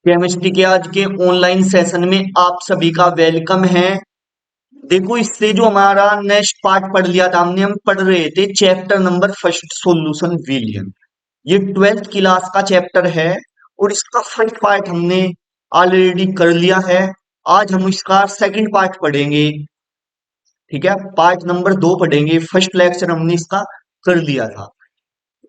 Chemistry के आज के ऑनलाइन सेशन में आप सभी का वेलकम है। देखो, इससे जो हमारा नेक्स्ट पार्ट पढ़ लिया था हमने, हम पढ़ रहे थे चैप्टर नंबर फर्स्ट, सॉल्यूशन विलियन। ये 12th क्लास का चैप्टर है और इसका फर्स्ट पार्ट हमने ऑलरेडी कर लिया है। आज हम इसका सेकंड पार्ट पढ़ेंगे। ठीक है, पार्ट नंबर 2 पढ़ेंगे। फर्स्ट लेक्चर हमने इसका कर लिया था।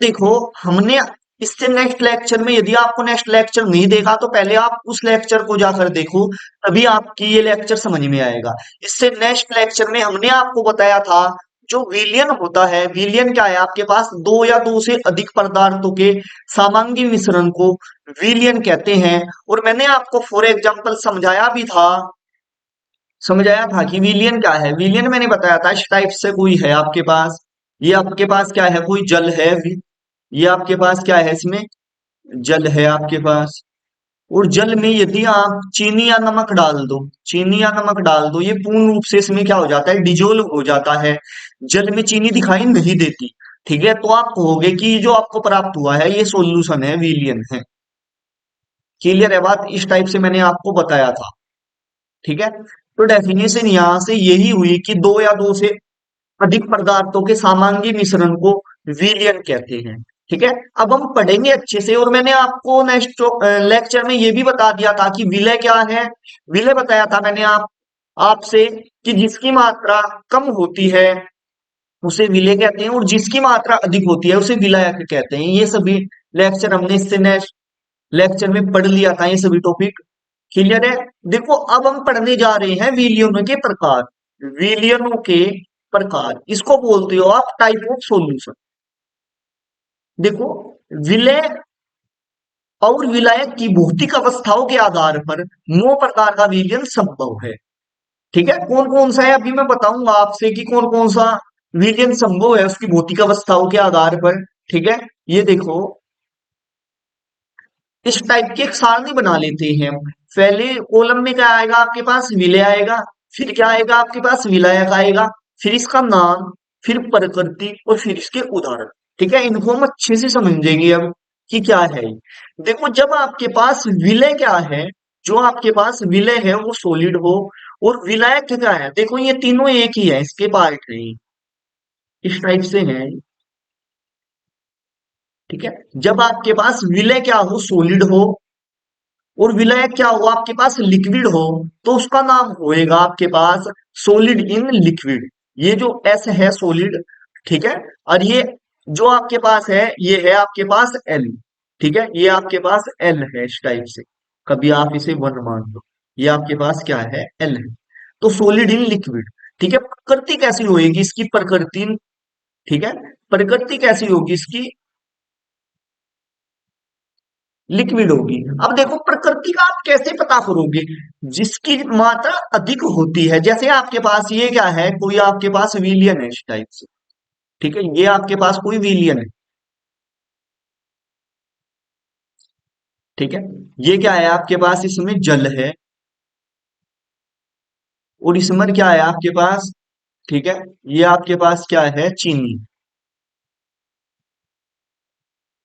देखो, हमने इससे नेक्स्ट लेक्चर में, यदि आपको नेक्स्ट लेक्चर नहीं देखा तो पहले आप उस लेक्चर को जाकर देखो, तभी आपकी ये लेक्चर समझ में आएगा। इससे नेक्स्ट लेक्चर में हमने आपको बताया था जो विलियन होता है, विलियन क्या है, आपके पास दो या दो से अधिक पदार्थों के समांगी मिश्रण को विलियन कहते हैं। और मैंने आपको फॉर एग्जांपल समझाया था कि विलियन क्या है। विलियन मैंने बताया था, इस टाइप से कोई है आपके पास, ये आपके पास क्या है, कोई जल है, ये आपके पास क्या है, इसमें जल है आपके पास। और जल में यदि आप चीनी या नमक डाल दो, चीनी या नमक डाल दो, ये पूर्ण रूप से इसमें क्या हो जाता है, डिजोल्व हो जाता है। जल में चीनी दिखाई नहीं देती। ठीक है, तो आप कहोगे कि जो आपको प्राप्त हुआ है ये सॉल्यूशन है, विलियन है। क्लियर है बात? इस टाइप से मैंने आपको बताया था। ठीक है, तो डेफिनेशन यहां से यही हुई कि दो या दो से अधिक पदार्थों के समांगी मिश्रण को विलयन कहते हैं। ठीक है, अब हम पढ़ेंगे अच्छे से। और मैंने आपको नेक्स्ट लेक्चर में ये भी बता दिया था कि विलय क्या है। विलय बताया था मैंने आपसे कि जिसकी मात्रा कम होती है उसे विलय कहते हैं, और जिसकी मात्रा अधिक होती है उसे विलायक कहते हैं। ये सभी लेक्चर हमने इससे नेक्स्ट लेक्चर में पढ़ लिया था, ये सभी टॉपिक क्लियर है। देखो, अब हम पढ़ने जा रहे हैं विलियनों के प्रकार। विलियनों के प्रकार, इसको बोलते हो आप टाइप ऑफ सॉल्यूशन। देखो, विलय और विलायक की भौतिक अवस्थाओं के आधार पर 9 प्रकार का विलयन संभव है। ठीक है, कौन कौन सा है अभी मैं बताऊंगा आपसे कि कौन कौन सा विलयन संभव है उसकी भौतिक अवस्थाओं के आधार पर। ठीक है, ये देखो, इस टाइप की एक सारणी बना लेते हैं हम। पहले कॉलम में क्या आएगा आपके पास, विलय आएगा। फिर क्या आएगा आपके पास, विलायक आएगा। फिर इसका नाम, फिर प्रकृति, और फिर इसके उदाहरण। ठीक है, इनको हम अच्छे से समझेंगे अब कि क्या है ये। देखो, जब आपके पास विलय क्या है, जो आपके पास विलय है वो सॉलिड हो, और विलायक क्या है, देखो ये तीनों एक ही है, इसके पार्ट नहीं, इस टाइप से है। ठीक है, जब आपके पास विलय क्या हो, सॉलिड हो, और विलायक क्या हो आपके पास, लिक्विड हो, तो उसका नाम होएगा आपके पास सॉलिड इन लिक्विड। ये जो एस है सॉलिड। ठीक है, और ये जो आपके पास है ये है आपके पास एल। ठीक है, ये आपके पास एल है, इस टाइप से कभी आप इसे वन मान लो। ये आपके पास क्या है, एल है। तो सॉलिड इन लिक्विड। ठीक है, प्रकृति कैसी होएगी इसकी, प्रकृति। ठीक है, प्रकृति कैसी होगी इसकी, लिक्विड होगी। अब देखो, प्रकृति का आप कैसे पता करोगे, जिसकी मात्रा अधिक होती है। जैसे आपके पास ये क्या है, कोई आपके पास विलियन है इस टाइप से। ठीक है, ये आपके पास कोई विलियन है। ठीक है, ये क्या है आपके पास, इसमें जल है, और इसमें क्या है आपके पास, ठीक है, ये आपके पास क्या है, चीनी।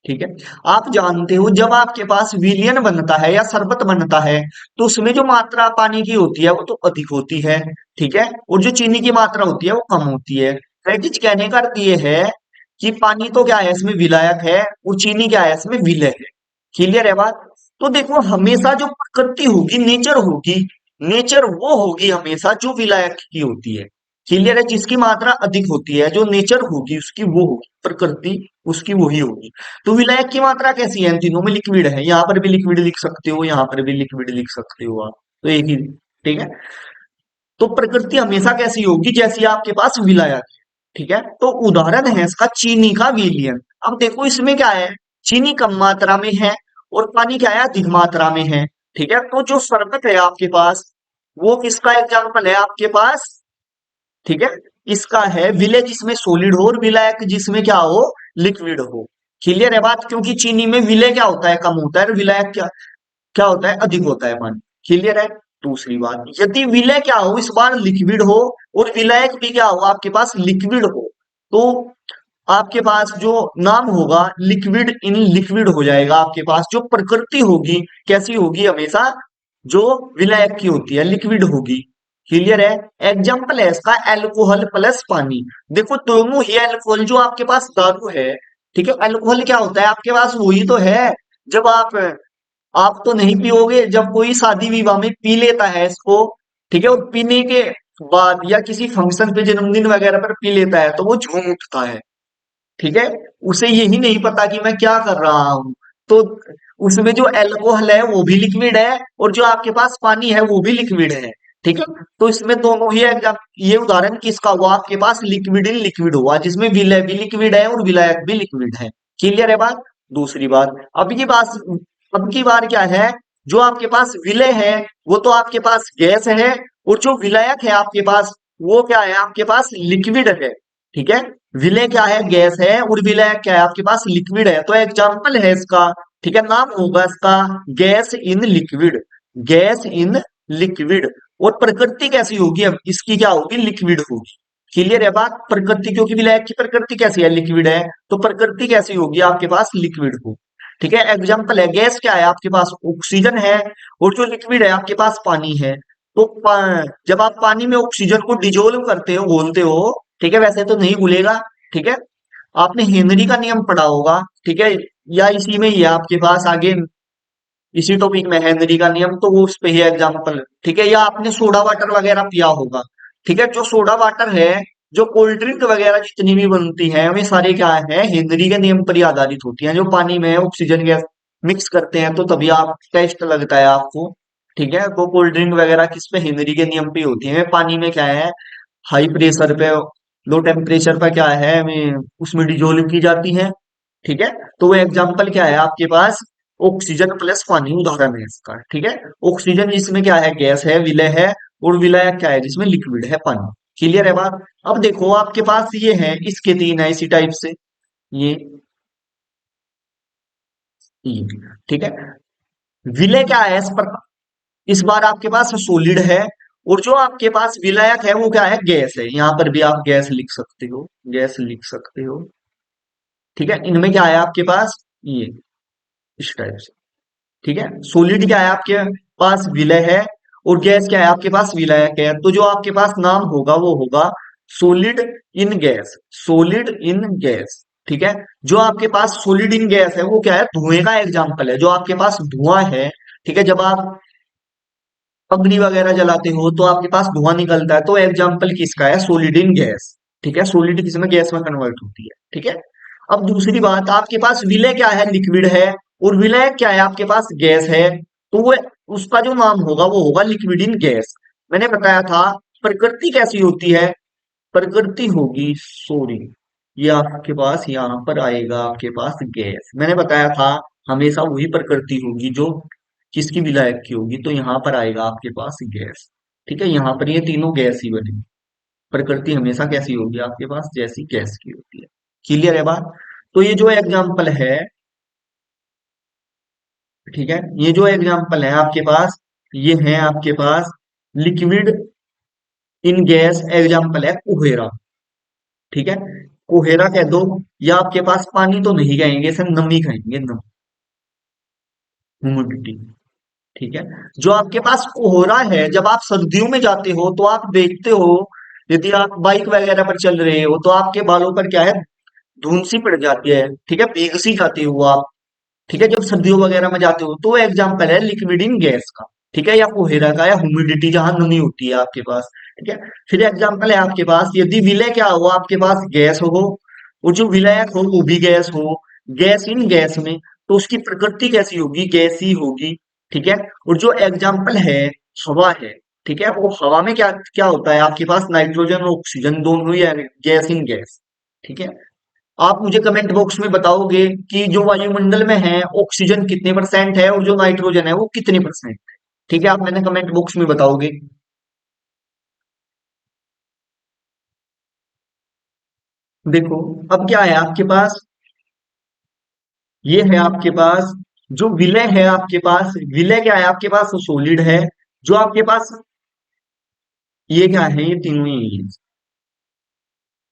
ठीक है, आप जानते हो जब आपके पास विलियन बनता है या शरबत बनता है, तो उसमें जो मात्रा पानी की होती है वो तो अधिक होती है। ठीक है, और जो चीनी की मात्रा होती है वो कम होती है। दैट इज कहने का अर्थ ये है कि पानी तो क्या है, इसमें विलायक है, और चीनी क्या है, इसमें विलय है। क्लियर है बात? तो देखो, हमेशा जो प्रकृति होगी, नेचर होगी, नेचर वो होगी हमेशा जो विलायक की होती है। क्लियर है, जिसकी मात्रा अधिक होती है, जो नेचर होगी उसकी वो होगी, प्रकृति उसकी वही होगी। तो विलायक की मात्रा कैसी है, इन तीनों में लिक्विड है, यहाँ पर भी लिक्विड लिख सकते हो, यहाँ पर भी लिक्विड लिख सकते हो आप, तो एक ही। ठीक है, तो प्रकृति हमेशा कैसी होगी, जैसी आपके पास विलायक है। ठीक है, तो उदाहरण है इसका चीनी का विलयन। अब देखो, इसमें क्या है, चीनी कम मात्रा में है और पानी क्या है, अधिक मात्रा में है। ठीक है, तो जो शरबत है आपके पास, वो किसका एग्जाम्पल है आपके पास, ठीक है, इसका है विलय जिसमें सॉलिड हो, और विलायक जिसमें क्या हो, लिक्विड हो। क्लियर है बात? क्योंकि चीनी में विलय क्या होता है, कम होता है, और विलायक क्या क्या होता है, अधिक होता है पानी। क्लियर है? दूसरी बात, यदि विलय क्या हो, इस बार लिक्विड हो, और विलायक भी क्या हो आपके पास, लिक्विड हो, तो आपके पास जो नाम होगा लिक्विड इन लिक्विड हो जाएगा। आपके पास जो प्रकृति होगी कैसी होगी, हमेशा जो विलायक की होती है, लिक्विड होगी। क्लियर है। एग्जाम्पल है इसका एल्कोहल प्लस पानी। देखो दोनों ही अल्कोहल, जो आपके पास दारू है, ठीक है, अल्कोहल क्या होता है आपके पास, वही तो है। जब आप तो नहीं पियोगे, जब कोई शादी विवाह में पी लेता है इसको, ठीक है, और पीने के बाद या किसी फंक्शन पे जन्मदिन वगैरह पर पी लेता है तो वो झूम उठता है। ठीक है, उसे यही नहीं पता कि मैं क्या कर रहा हूं। तो उसमें जो अल्कोहल है वो भी लिक्विड है, और जो आपके पास पानी है वो भी लिक्विड है। ठीक है, तो इसमें दोनों ही एग्जाम, ये उदाहरण किसका हुआ, आपके पास लिक्विड इन लिक्विड हुआ, जिसमें विलय भी लिक्विड है और विलायक भी लिक्विड है। क्लियर है बात। दूसरी बात, अब की बार क्या है, जो आपके पास विलय है वो तो आपके पास गैस है, और जो विलायक है आपके पास वो क्या है, आपके पास लिक्विड है। ठीक है, विलय क्या है, गैस है, और विलय क्या है आपके पास, लिक्विड है। तो एग्जाम्पल है इसका, ठीक है, नाम होगा इसका gas in liquid. Gas in liquid. और प्रकृति कैसी होगी, अब इसकी क्या होगी, लिक्विड होगी। क्लियर है बात। प्रकृति, क्योंकि विलायक की प्रकृति कैसी है, लिक्विड है, तो प्रकृति कैसी होगी आपके पास, लिक्विड हो। ठीक है, एग्जाम्पल है गैस क्या है आपके पास, ऑक्सीजन है, और जो लिक्विड है आपके पास पानी है। तो जब आप पानी में ऑक्सीजन को डिजोल्व करते हो, घोलते हो, ठीक है, वैसे तो नहीं घुलेगा। ठीक है, आपने हेनरी का नियम पढ़ा होगा। ठीक है, या इसी में ही है आपके पास आगे, इसी टॉपिक में हेनरी का नियम, तो वो उस पे ही एग्जाम्पल। ठीक है, या आपने सोडा वाटर वगैरह पिया होगा। ठीक है, जो सोडा वाटर है, जो कोल्ड ड्रिंक वगैरह जितनी भी बनती है, वे सारे क्या है, हेनरी के नियम पर ही आधारित होती हैं। जो पानी में ऑक्सीजन गैस मिक्स करते हैं तो तभी आप टेस्ट लगता है आपको। ठीक है, वो कोल्ड ड्रिंक वगैरह किस पे, हेनरी के नियम पे ही होती है। पानी में क्या है, हाई प्रेशर पे, लो टेम्परेचर पे क्या है, उसमें डिजोल्व की जाती है। ठीक है, तो वो एग्जाम्पल क्या है आपके पास, ऑक्सीजन प्लस पानी उदाहरण है इसका। ठीक है, ऑक्सीजन जिसमें क्या है, गैस है, विलय है, और विलायक क्या है, जिसमें लिक्विड है, पानी। क्लियर है बात। अब देखो आपके पास ये है, इसके तीन है इसी टाइप से, ये ये ठीक है, विलय क्या है इस पर, इस बार आपके पास सॉलिड है, और जो आपके पास विलायक है वो क्या है, गैस है। यहां पर भी आप गैस लिख सकते हो, गैस लिख सकते हो। ठीक है, इनमें क्या है आपके पास, ये इस टाइप से। ठीक है, सॉलिड क्या है आपके पास, विलय है, और गैस क्या है आपके पास, विलायक है। तो जो आपके पास नाम होगा वो होगा solid in gas, solid in gas. ठीक है, जो आपके पास सॉलिड इन गैस है वो क्या है, धुएं का एग्जाम्पल है। जो आपके पास धुआं है, ठीक है, जब आप अग्नि वगैरह जलाते हो तो आपके पास धुआं निकलता है, तो एग्जाम्पल किसका है, सॉलिड इन गैस। ठीक है, सॉलिड किसमें, गैस में कन्वर्ट होती है। ठीक है, अब दूसरी बात, आपके पास विलय क्या है, लिक्विड है, और विलय क्या है आपके पास, गैस है। तो वो उसका जो नाम होगा वो होगा लिक्विड इन गैस। मैंने बताया था प्रकृति कैसी होती है, प्रकृति होगी, सॉरी, ये आपके पास यहाँ पर आएगा आपके पास गैस। मैंने बताया था हमेशा वही प्रकृति होगी जो किसकी विलायक की होगी, तो यहाँ पर आएगा आपके पास गैस। ठीक है, यहाँ पर ये तीनों गैस ही बनेगी। प्रकृति हमेशा कैसी होगी आपके पास, जैसी गैस की होती है। क्लियर है बात। तो ये जो एग्जाम्पल है, ठीक है, ये जो एग्जाम्पल है आपके पास, ये है आपके पास लिक्विड इन गैस, एग्जाम्पल है कुहेरा। ठीक है, कोहेरा कह दो, या आपके पास पानी तो नहीं कहेंगे इसे, नमी कहेंगे, नमी, ह्यूमिडिटी। ठीक है, जो आपके पास कोहरा है, जब आप सर्दियों में जाते हो तो आप देखते हो, यदि आप बाइक वगैरह पर चल रहे हो तो आपके बालों पर क्या है, धुंध सी पड़ जाती है। ठीक है, भीग सी जाती हो आप। ठीक है, जब सर्दियों वगैरह में जाते हो, तो वो एग्जाम्पल है लिक्विड इन गैस का। ठीक है, या कोहेरा का, या ह्यूमिडिटी जहां नमी होती है आपके पास। ठीक है, फिर एग्जाम्पल है आपके पास, यदि विलय क्या हो आपके पास, गैस हो, और जो विलायक हो वो भी गैस हो, गैस इन गैस में, तो उसकी प्रकृति कैसी होगी, गैसी होगी। ठीक है, और जो एग्जाम्पल है हवा है, ठीक है, वो हवा में क्या क्या होता है आपके पास, नाइट्रोजन और ऑक्सीजन दोनों ही है, गैस इन गैस। ठीक है, आप मुझे कमेंट बॉक्स में बताओगे कि जो वायुमंडल में है ऑक्सीजन कितने परसेंट है, और जो नाइट्रोजन है वो कितने परसेंट है। ठीक है, आप मैंने कमेंट बॉक्स में बताओगे। देखो, अब क्या है आपके पास, ये है आपके पास जो विलय है आपके पास, विलय क्या है आपके पास, सॉलिड है। जो आपके पास ये क्या है, ये तीनों ही है।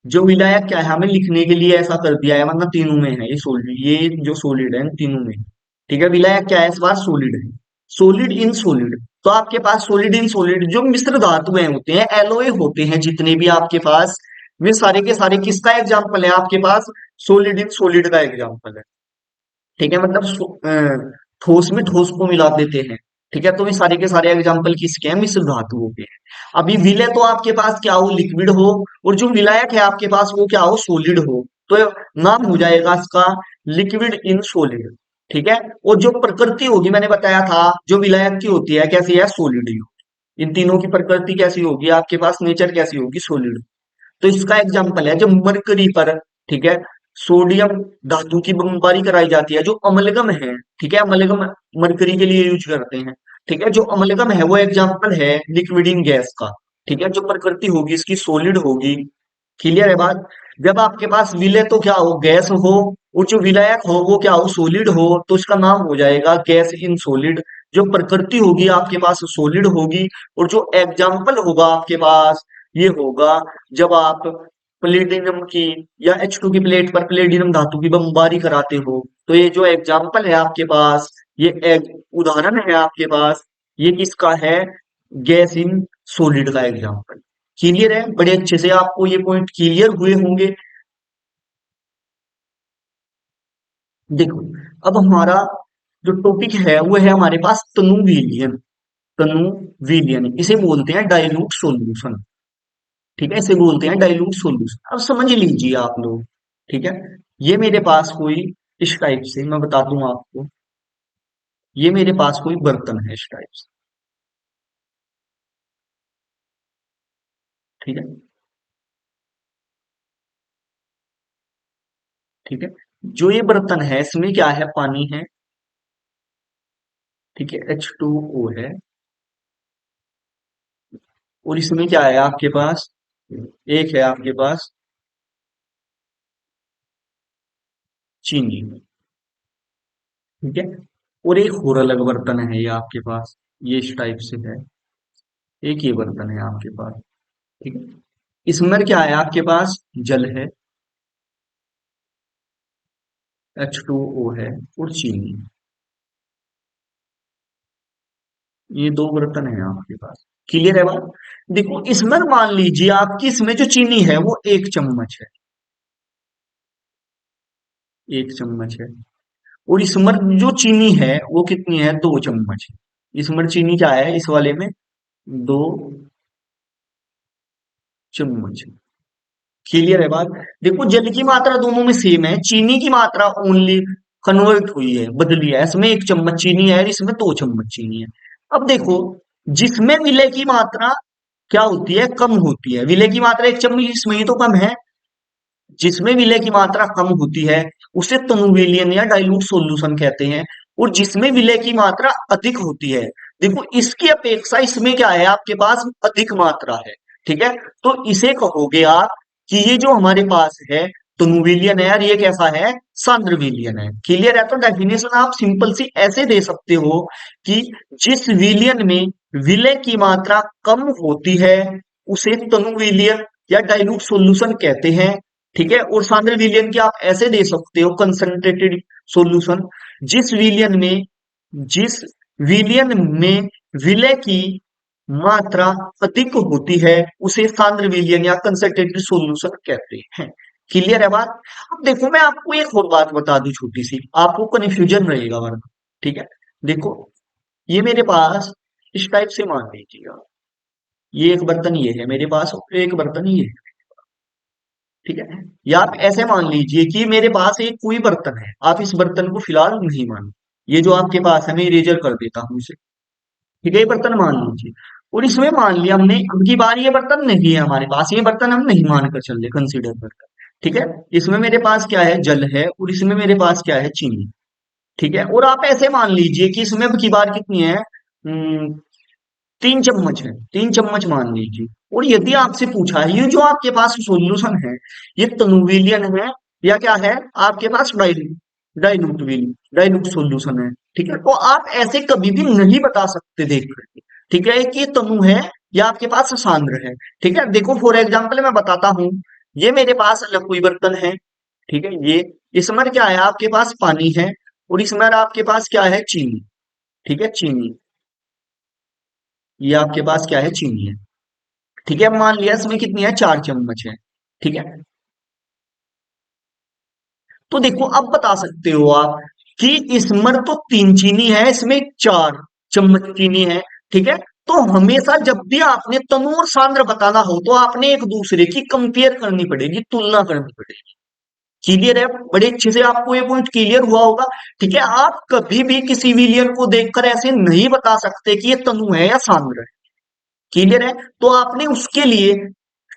जो विलायक क्या है हमें लिखने के लिए ऐसा कर दिया है, मतलब तीनों में है ये सॉलिड, ये जो सॉलिड है इन तीनों में। ठीक है, विलायक क्या है इस बार सॉलिड है। सॉलिड इन सॉलिड, तो आपके पास सॉलिड इन सॉलिड जो मिश्र धातुएं होते हैं, एलॉय होते हैं जितने भी आपके पास, वे सारे के सारे किसका एग्जाम्पल है आपके पास, सॉलिड इन सॉलिड का एग्जाम्पल है। ठीक है, मतलब ठोस में ठोस को मिला देते हैं। ठीक है, तो ये सारे के सारे एग्जाम्पल किसके हैं, मिश्र धातुओं के हैं। अभी विलय तो आपके पास क्या हो, लिक्विड हो, और जो विलायक है आपके पास वो क्या हो, सॉलिड हो। तो नाम हो जाएगा इसका लिक्विड इन सॉलिड। ठीक है, और जो प्रकृति होगी मैंने बताया था जो विलायक की होती है कैसी है, सॉलिड ही होगी। इन तीनों की प्रकृति कैसी होगी आपके पास, नेचर कैसी होगी, सॉलिड। तो इसका एग्जाम्पल है जब मरकरी पर, ठीक है, सोडियम धातु की बमबारी कराई जाती है, जो अमलगम है। ठीक है, अमलगम मरकरी के लिए यूज करते हैं। ठीक है, जो अमलगम है वो एग्जाम्पल है लिक्विड इन गैस का। ठीक है, जो प्रकृति होगी इसकी सॉलिड होगी। क्लियर है बात। जब आपके पास विलय तो क्या हो, गैस हो, और जो विलायक हो वो क्या हो, सॉलिड हो, तो इसका नाम हो जाएगा गैस इन सॉलिड। जो प्रकृति होगी आपके पास सॉलिड होगी, और जो एग्जाम्पल होगा आपके पास ये होगा जब आप प्लेटिनम की या H2 की प्लेट पर प्लेटिनम धातु की बमबारी कराते हो। तो ये जो एग्जाम्पल है आपके पास, ये एक उदाहरण है आपके पास, ये किसका है, गैस इन सॉलिड का एग्जाम्पल। क्लियर है, बड़े अच्छे से आपको ये पॉइंट क्लियर हुए होंगे। देखो, अब हमारा जो टॉपिक है वो है हमारे पास तनु विलियन। तनु विलियन इसे बोलते हैं डाइल्यूट सॉल्यूशन। ठीक है, इसे बोलते हैं डाइल्यूट सॉल्यूशन। अब समझ लीजिए आप लोग। ठीक है, ये मेरे पास कोई इस टाइप से, मैं बता दूं आपको, ये मेरे पास कोई बर्तन है इस टाइप से। ठीक है, ठीक है, जो ये बर्तन है इसमें क्या है, पानी है। ठीक है, H2O है, और इसमें क्या है आपके पास, एक है आपके पास चीनी। ठीक है, और एक और अलग बर्तन है ये आपके पास, ये इस टाइप से है। एक ये बर्तन है आपके पास। ठीक है, इसमें क्या है आपके पास, जल है, H2O है, और चीनी। ये दो बर्तन है आपके पास। क्लियर है बात। देखो इसमें मान लीजिए आपकी इसमें जो चीनी है वो 1 चम्मच है, 1 चम्मच है, और इसमें जो चीनी है वो कितनी है, 2 चम्मच है। इसमें चीनी क्या है इस वाले में, 2 चम्मच। क्लियर है बात। देखो जल की मात्रा दोनों में सेम है, चीनी की मात्रा ओनली कन्वर्ट हुई है, बदली है, इसमें 1 चम्मच चीनी है, इसमें 2 चम्मच चीनी है। अब देखो, जिसमें विलय की मात्रा क्या होती है, कम होती है, विलय की मात्रा 1 चम्मच इसमें ही तो कम है। जिसमें विलय की मात्रा कम होती है उसे तनुविलियन या डाइल्यूट सॉल्यूशन कहते हैं। और जिसमें विलय की मात्रा अधिक होती है, देखो इसकी अपेक्षा इसमें क्या है आपके पास, अधिक मात्रा है। ठीक है, तो इसे कहोगे आप कि ये जो हमारे पास है तनुविलियन है यार, ये कैसा है, सांद्र विलियन है। क्लियर है, तो डेफिनेशन आप सिंपल सी ऐसे दे सकते हो कि जिस विलियन में विलय की मात्रा कम होती है उसे तनुविलियन या डाइल्यूट सॉल्यूशन कहते हैं। ठीक है, और सांद्र विलियन की आप ऐसे दे सकते हो कंसंट्रेटेड सॉल्यूशन। जिस विलियन में जिस विलियन में विलय की मात्रा अधिक होती है उसे सांद्र विलियन या कंसंट्रेटेड सॉल्यूशन कहते हैं। क्लियर है बात। अब देखो मैं आपको एक और बात बता दूं छोटी सी, आपको कन्फ्यूजन रहेगा वरना। ठीक है, देखो ये मेरे पास इस टाइप से मान लीजिएगा, ये एक बर्तन ये है मेरे पास, और एक बर्तन ये है। ठीक है, या आप ऐसे मान लीजिए कि मेरे पास एक कोई बर्तन है, आप इस बर्तन को फिलहाल नहीं मानो, ये जो आपके पास है मैं इरेजर कर देता हूं इसे। ठीक है, ये बर्तन मान लीजिए, और इसमें मान लिया हमने, अब की बार ये बर्तन नहीं है हमारे पास, ये बर्तन हम नहीं मानकर चल रहे, कंसीडर करकर। ठीक है, इसमें मेरे पास क्या है, जल है, और इसमें मेरे पास क्या है, चीनी। ठीक है, और आप ऐसे मान लीजिए कि इसमें अब की बार कितनी है, 3 चम्मच है, 3 चम्मच मान लीजिए। और यदि आपसे पूछा है ये जो आपके पास सॉल्यूशन है, ये तनुविलियन है या क्या है आपके पास, डाइल्यूट सॉल्यूशन है। ठीक है, तो आप ऐसे कभी भी नहीं बता सकते देख करके। ठीक है, कि ये तनु है या आपके पास सांद्र है। ठीक है, देखो फॉर एग्जाम्पल मैं बताता हूं, ये मेरे पास अलग कोई बर्तन है, ठीक है। ये इसमें क्या है, आपके पास पानी है, और इसमें आपके पास क्या है, चीनी, ठीक है, चीनी। ये आपके पास क्या है, चीनी है, ठीक है। अब मान लिया इसमें कितनी है, 4 चम्मच है, ठीक है। तो देखो अब बता सकते हो आप कि इसमें तो 3 चीनी है, इसमें 4 चम्मच चीनी है, ठीक है। तो हमेशा जब भी आपने तनु और सांद्र बताना हो तो आपने एक दूसरे की कंपेयर करनी पड़ेगी, तुलना करनी पड़ेगी। क्लियर है, बड़े अच्छे से आपको ये पॉइंट क्लियर हुआ होगा, ठीक है। आप कभी भी किसी विलियन को देखकर ऐसे नहीं बता सकते कि ये तनु है या सांद्र है। क्लियर है, तो आपने उसके लिए,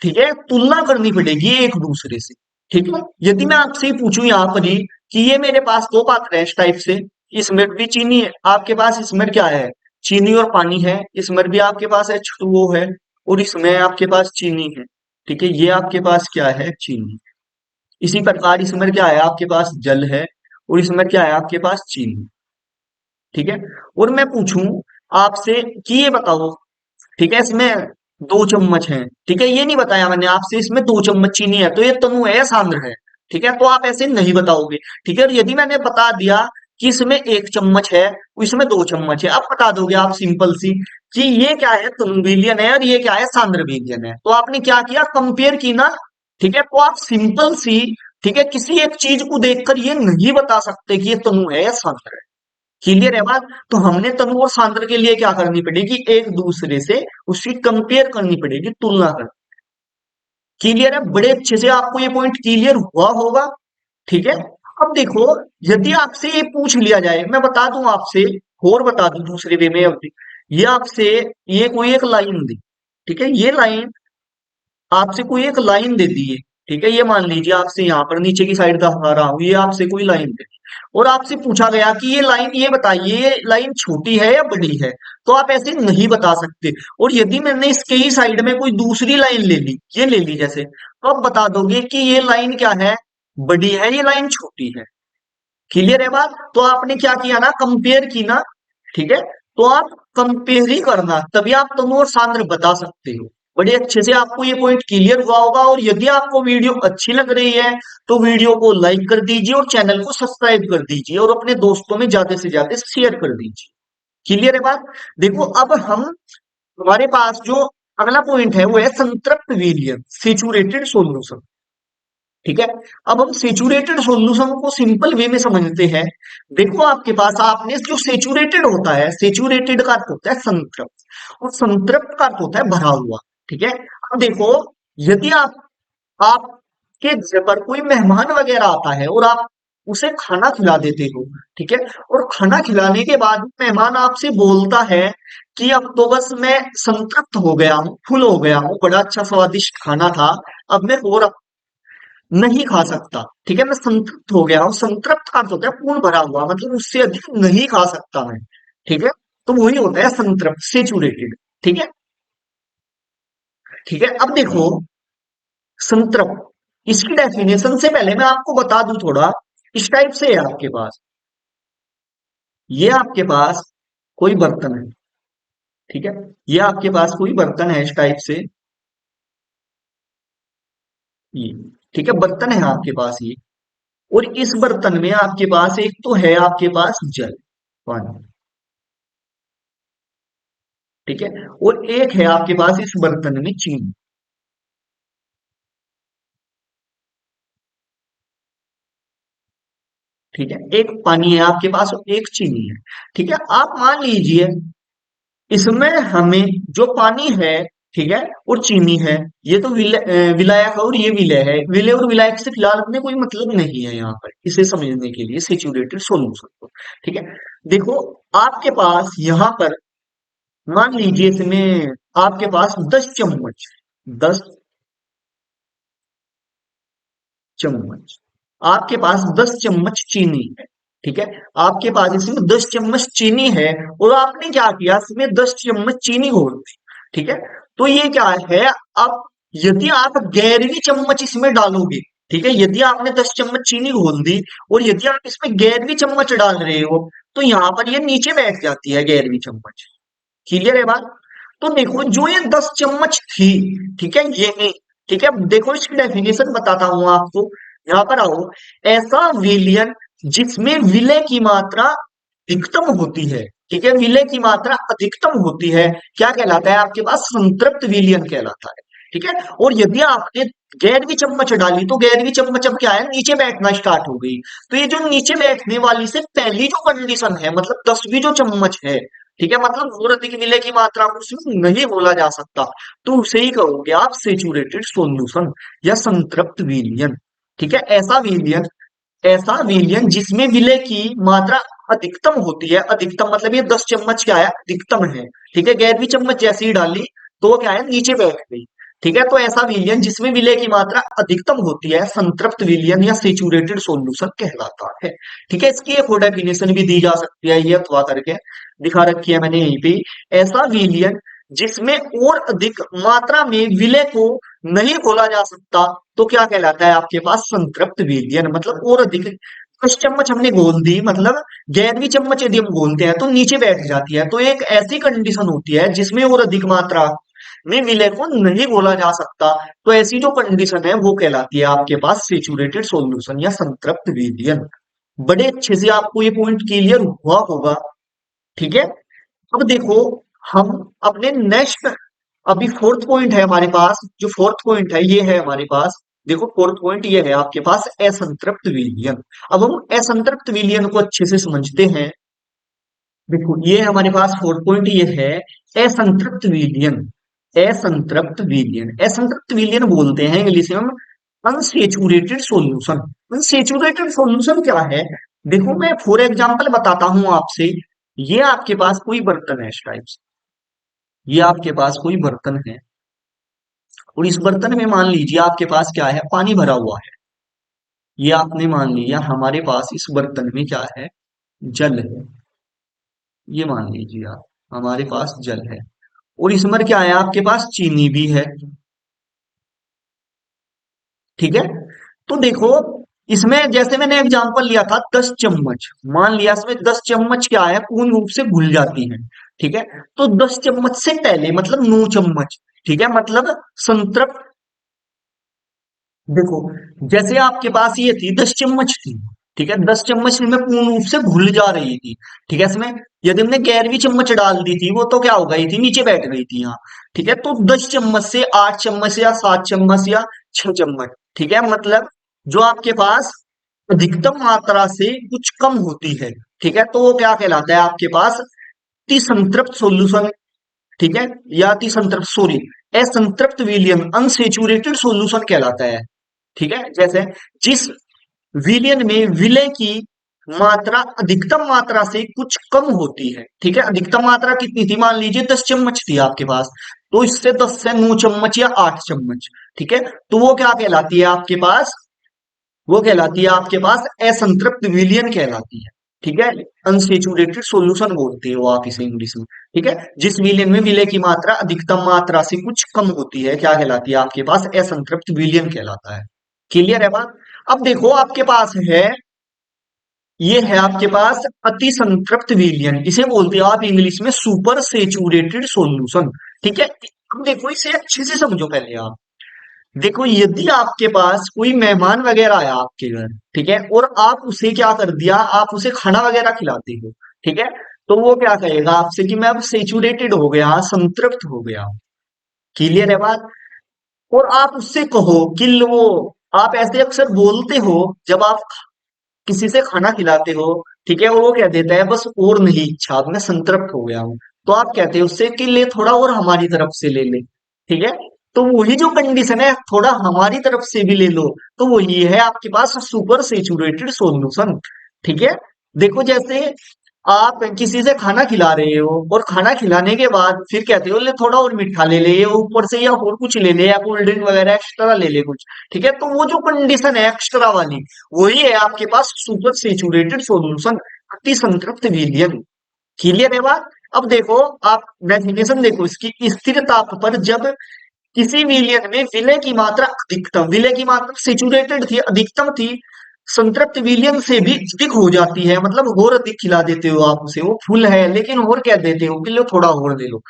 ठीक है, तुलना करनी पड़ेगी एक दूसरे से, ठीक है। यदि मैं आपसे ही पूछूं यहाँ पर ही कि ये मेरे पास दो पात्र है इस टाइप से, इसमें भी चीनी है आपके पास, इसमें क्या है, चीनी और पानी है, इसमें भी आपके पास H2O है, और इसमें आपके पास चीनी है, ठीक है। ये आपके पास क्या है, चीनी। इसी प्रकार इसमें क्या है, आपके पास जल है, और इसमें क्या है, आपके पास चीनी, ठीक है। और मैं पूछूं आपसे कि ये बताओ, ठीक है, इसमें 2 चम्मच है, ठीक है, ये नहीं बताया मैंने आपसे इसमें 2 चम्मच चीनी है, तो ये तनु है या सांद्र है, ठीक है। तो आप ऐसे नहीं बताओगे, ठीक है। और यदि मैंने बता दिया कि इसमें 1 चम्मच है, इसमें 2 चम्मच है, अब बता दोगे आप सिंपल सी कि ये क्या है, तनु विलियन है और ये क्या है, सांद्र विलियन है। तो आपने क्या किया, कंपेयर की ना, ठीक है। तो आप सिंपल सी, ठीक है, किसी एक चीज को देखकर ये नहीं बता सकते कि ये तनु है या सांद्र है। क्लियर है बात, तो हमने तनु और सांद्र के लिए क्या करनी पड़ेगी, एक दूसरे से उसकी कंपेयर करनी पड़ेगी, तुलना कर। क्लियर है, बड़े अच्छे से आपको ये पॉइंट क्लियर हुआ होगा, ठीक है। अब देखो, यदि आपसे ये पूछ लिया जाए, मैं बता दूं आपसे, और बता दूं दूसरे वे में, अभी ये आपसे, ये कोई एक लाइन दी, ठीक है, ये लाइन आपसे कोई एक लाइन दे दी है, ठीक है। ये मान लीजिए आपसे यहाँ पर नीचे की साइड दिखा रहा हूं, ये आपसे कोई लाइन दे दी, और आपसे पूछा गया कि ये लाइन, ये बताइए ये लाइन छोटी है या बड़ी है, तो आप ऐसे नहीं बता सकते। और यदि मैंने इसके ही साइड में कोई दूसरी लाइन ले ली, ये ले ली जैसे, तो आप बता दोगे कि ये लाइन क्या है, बड़ी है, ये लाइन छोटी है। क्लियर है बात, तो आपने क्या किया ना, कंपेयर की ना, ठीक है। तो आप कंपेयर ही करना, तभी आप तनु और सांद्र बता सकते हो। बड़े अच्छे से आपको ये पॉइंट क्लियर हुआ होगा, और यदि आपको वीडियो अच्छी लग रही है तो वीडियो को लाइक कर दीजिए और चैनल को सब्सक्राइब कर दीजिए, और अपने दोस्तों में ज्यादा से ज्यादा शेयर कर दीजिए। क्लियर है बात। देखो अब हम, हमारे पास जो अगला पॉइंट है वो है संतृप्त विलयन, सेचुरेटेड सॉल्यूशन, ठीक है। अब हम सेचुरेटेड सॉल्यूशन को सिंपल वे में समझते हैं। देखो आपके पास, आपने जो सेचुरेटेड होता है, सेचुरेटेड का अर्थ होता है संतृप्त, और संतृप्त का अर्थ होता है भरा हुआ, ठीक है। अब देखो, यदि आपके घर पर कोई मेहमान वगैरह आता है और आप उसे खाना खिला देते हो, ठीक है, और खाना खिलाने के बाद मेहमान आपसे बोलता है कि अब तो बस मैं संतृप्त हो गया हूँ, फुल हो गया हूँ, बड़ा अच्छा स्वादिष्ट खाना था, अब मैं और नहीं खा सकता, ठीक है, मैं संतृप्त हो गया हूं। संतृप्त का अर्थ होता है पूर्ण भरा हुआ, मतलब उससे अधिक नहीं खा सकता मैं, ठीक है। तो वही होता है संतृप्त, सेचुरेटेड, ठीक है। ठीक है, अब देखो, संतृप्त, इसकी डेफिनेशन से पहले मैं आपको बता दूं थोड़ा, इस टाइप से है आपके पास, ये आपके पास कोई बर्तन है, ठीक है, ये आपके पास कोई बर्तन है इस टाइप से, ये, ठीक है, बर्तन है आपके पास ये, और इस बर्तन में आपके पास एक तो है आपके पास जल, पानी, ठीक है, और एक है आपके पास इस बर्तन में चीनी, ठीक है, एक पानी है आपके पास और एक चीनी है, ठीक है। आप मान लीजिए इसमें हमें जो पानी है, ठीक है, और चीनी है, ये तो विलायक और ये विलय है, विलय और विलायक से फिलहाल अपने कोई मतलब नहीं है यहाँ पर, इसे समझने के लिए सेचुरेटेड सॉल्यूशन को, ठीक है। देखो, आपके पास यहाँ पर मान लीजिए इसमें आपके पास 10 चम्मच, 10 चम्मच, आपके पास 10 चम्मच चीनी है, ठीक है। आपके पास इसमें 10 चम्मच चीनी है, और आपने क्या किया, इसमें 10 चम्मच चीनी घोल दी, ठीक है। तो ये क्या है, अब यदि आप 11वीं चम्मच इसमें डालोगे, ठीक है, यदि आपने 10 चम्मच चीनी घोल दी और यदि आप इसमें 11वीं चम्मच डाल रहे हो, तो यहाँ पर ये नीचे बैठ जाती है 11वीं चम्मच। क्लियर है बात। तो देखो, जो ये 10 चम्मच थी, ठीक है, ये ठीक है, देखो इसकी डेफिनेशन बताता हूं आपको। यहाँ पर आओ। ऐसा विलयन जिसमें विलय की मात्रा अधिकतम होती है, ठीक है, विलय की मात्रा अधिकतम होती है, क्या कहलाता है आपके पास? संतृप्त विलयन कहलाता है। ठीक है, और यदि आपने गैरवी चम्मच डाली तो गैरवी चम्मच अब क्या है, नीचे बैठना स्टार्ट हो गई। तो ये जो नीचे बैठने वाली से पहली जो कंडीशन है, मतलब 10वीं जो चम्मच है, ठीक है, मतलब और अधिक विलय की मात्रा को उसमें नहीं बोला जा सकता, तो उसे ही कहोगे आप सेचुरेटेड सॉल्यूशन या संतृप्त विलयन। ठीक है, ऐसा विलयन जिसमें विलय की मात्रा अधिकतम होती है, अधिकतम मतलब ये 10 चम्मच क्या है, अधिकतम है। ठीक है, गैरवी चम्मच जैसे ही डाली तो वो क्या है, नीचे बैठ गई। ठीक है, तो ऐसा विलयन जिसमें विलय की मात्रा अधिकतम होती है संतृप्त विलयन या सेचुरेटेड सॉल्यूशन कहलाता है। ठीक है, इसकी एक और डेफिनेशन भी दी जा सकती है, ये अथवा करके दिखा रखी है मैंने यहीं पे। ऐसा विलयन जिसमें और अधिक मात्रा में विलय को नहीं घोला जा सकता, तो क्या कहलाता है आपके पास? संतृप्त विलयन। मतलब और अधिक 10 चम्मच हमने घोल दी, मतलब 11वीं चम्मच यदि हम घोलते हैं तो नीचे बैठ जाती है, तो एक ऐसी कंडीशन होती है जिसमें और अधिक मात्रा में विलय को नहीं घोला जा सकता, तो ऐसी जो कंडीशन है वो कहलाती है आपके पास सेचुरेटेड सॉल्यूशन या संतृप्त विलयन। बड़े अच्छे से आपको ये पॉइंट क्लियर हुआ होगा। ठीक है, अब देखो हम अपने नेक्स्ट, अभी फोर्थ पॉइंट है हमारे पास, जो फोर्थ पॉइंट है ये है हमारे पास। देखो फोर्थ पॉइंट ये है आपके पास असंतृप्त विलयन। अब हम असंतृप्त विलयन को अच्छे से समझते हैं। देखो ये हमारे पास फोर्थ पॉइंट ये है असंतृप्त विलयन। असंतृप्त विलयन बोलते हैं इंग्लिश में हम अनसेचुरेटेड सॉल्यूशन। अनसेचुरेटेड सॉल्यूशन क्या है? देखो मैं फॉर एग्जांपल बताता हूं आपसे। ये आपके पास कोई बर्तन है इस टाइप से, ये आपके पास कोई बर्तन है, और इस बर्तन में मान लीजिए आपके पास क्या है, पानी भरा हुआ है। ये आपने मान लिया हमारे पास इस बर्तन में क्या है, जल है। ये मान लीजिए आप, हमारे पास जल है, और इसमें क्या है, आपके पास चीनी भी है। ठीक है, तो देखो इसमें जैसे मैंने एग्जांपल लिया था 10 चम्मच, मान लिया इसमें 10 चम्मच क्या है, पूर्ण रूप से घुल जाती है। ठीक है, तो 10 चम्मच से पहले मतलब 9 चम्मच, ठीक है, मतलब संतृप्त। देखो जैसे आपके पास ये थी 10 चम्मच थी, ठीक है, 10 चम्मच में पूर्ण रूप से घुल जा रही थी। ठीक है, इसमें यदि हमने 11वीं चम्मच डाल दी थी वो तो क्या हो गई थी, नीचे बैठ गई थी यहाँ। ठीक है, तो 10 चम्मच से 8 चम्मच या 7 चम्मच या 6 चम्मच, ठीक है, मतलब जो आपके पास अधिकतम मात्रा से कुछ कम होती है। ठीक है, तो वो क्या कहलाता है आपके पास? अति संतृप्त सॉल्यूशन। ठीक है, या अति संतृप्त, सॉरी, असंतृप्त विलियन अनसेचुरेटेड सॉल्यूशन कहलाता है। ठीक है, जैसे जिस विलयन में विलय की मात्रा अधिकतम मात्रा से कुछ कम होती है। ठीक है, अधिकतम मात्रा कितनी थी, मान लीजिए 10 चम्मच थी आपके पास, तो इससे 10 से 9 चम्मच या 8 चम्मच। ठीक है, तो वो क्या कहलाती है आपके पास? वो कहलाती है आपके पास असंतृप्त विलयन कहलाती है। ठीक है, अनसेचुरेटेड सॉल्यूशन बोलते हो आप इसे इंग्लिश में। ठीक है, जिस विलयन में विलय की मात्रा अधिकतम मात्रा से कुछ कम होती है, क्या कहलाती है आपके पास? असंतृप्त विलयन कहलाता है। क्लियर है बात? अब देखो आपके पास है, ये है आपके पास अति संतृप्त विलयन, इसे बोलते हैं आप इंग्लिश में सुपर सेचुरेटेड सॉल्यूशन। ठीक है, अब देखो इसे अच्छे से समझो पहले आप। देखो यदि आपके पास कोई मेहमान वगैरह आया आपके घर, ठीक है, और आप उसे क्या कर दिया, आप उसे खाना वगैरह खिलाते हो। ठीक है, तो वो क्या कहेगा आपसे कि मैं अब सेचुरेटेड हो गया, संतृप्त हो गया। क्लियर है बात? और आप उससे कहो कि लो, आप ऐसे अक्सर बोलते हो जब आप किसी से खाना खिलाते हो। ठीक है, और वो कह देता है बस और नहीं इच्छा, अब मैं संतृप्त हो गया हूँ, तो आप कहते हो उससे कि ले थोड़ा और हमारी तरफ से ले ले। ठीक है, तो वही जो कंडीशन है, थोड़ा हमारी तरफ से भी ले लो, तो वही है आपके पास सुपर सेचुरेटेड सॉल्यूशन। ठीक है, देखो जैसे आप किसी से खाना खिला रहे हो, और खाना खिलाने के बाद फिर कहते हो ले थोड़ा और मीठा ले ले, ये ऊपर से या और कुछ ले ले, या कोल्ड ड्रिंक वगैरह एक्स्ट्रा ले ले कुछ। ठीक है, तो वो जो कंडीशन है एक्स्ट्रा वाली, वही है आपके पास सुपर सेचुरेटेड सॉल्यूशन, अति संतृप्त विलयन। क्लियर है बात? अब देखो आप डेफिनेशन देखो इसकी, स्थिर ताप पर जब किसी विलयन में विलय की मात्रा अधिकतम, विलय की मात्रा सेचुरेटेड थी, अधिकतम थी, संतृप्त विलयन से भी अधिक हो जाती है, मतलब और अधिक खिला देते हो आप उसे, वो फुल है लेकिन और क्या देते हो कि लो थोड़ा और दे लो।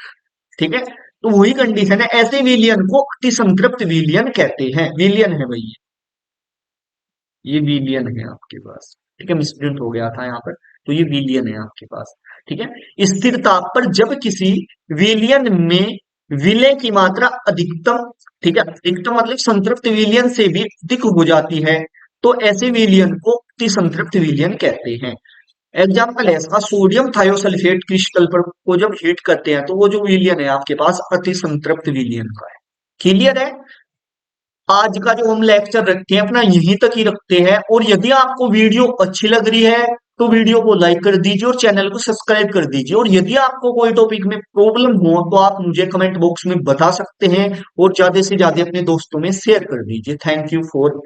ठीक है, तो वही कंडीशन है, ऐसे विलियन को अति संतृप्त विलियन कहते हैं। विलियन है भाई, ये विलियन है आपके पास। ठीक है, मिसप्रिंट हो गया था यहाँ पर, तो ये विलियन है आपके पास। ठीक है, स्थिर ताप पर जब किसी विलियन में विलय की मात्रा अधिकतम, ठीक है, अधिकतम मतलब संतृप्त विलियन से भी अधिक हो जाती है, तो ऐसे विलियन को अति संतृप्त विलियन कहते हैं। एग्जाम्पल है इसका, सोडियम थायोसल्फेट क्रिस्टल पर को जब हीट करते हैं तो वो जो विलियन है आपके पास अति संतृप्त विलियन का है। क्लियर है? आज का जो हम लेक्चर रखते हैं अपना यहीं तक ही रखते हैं, और यदि आपको वीडियो अच्छी लग रही है तो वीडियो को लाइक कर दीजिए और चैनल को सब्सक्राइब कर दीजिए, और यदि आपको कोई टॉपिक में प्रॉब्लम हो तो आप मुझे कमेंट बॉक्स में बता सकते हैं, और ज्यादा से ज्यादा अपने दोस्तों में शेयर कर दीजिए। Thank you for